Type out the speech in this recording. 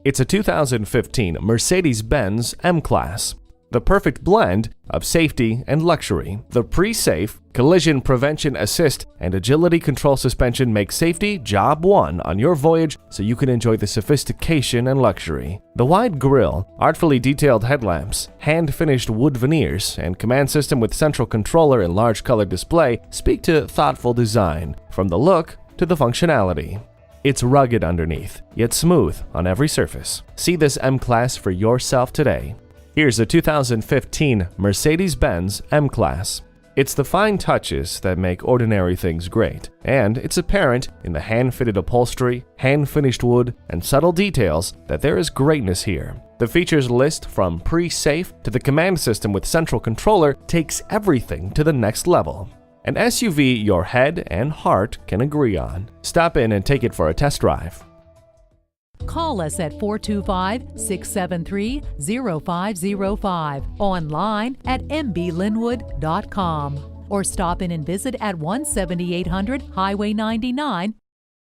It's a 2015 Mercedes-Benz M-Class. The perfect blend of safety and luxury. The pre-safe, collision prevention assist, and agility control suspension make safety job one on your voyage so you can enjoy the sophistication and luxury. The wide grille, artfully detailed headlamps, hand-finished wood veneers, and command system with central controller and large color display speak to thoughtful design, from the look to the functionality. It's rugged underneath, yet smooth on every surface. See this M-Class for yourself today. Here's a 2015 Mercedes-Benz M-Class. It's the fine touches that make ordinary things great, and it's apparent in the hand-fitted upholstery, hand-finished wood, and subtle details that there is greatness here. The features list from pre-safe to the command system with central controller takes everything to the next level. An SUV your head and heart can agree on. Stop in and take it for a test drive. Call us at 425-673-0505, online at mblynnwood.com, or stop in and visit at 17800 Highway 99,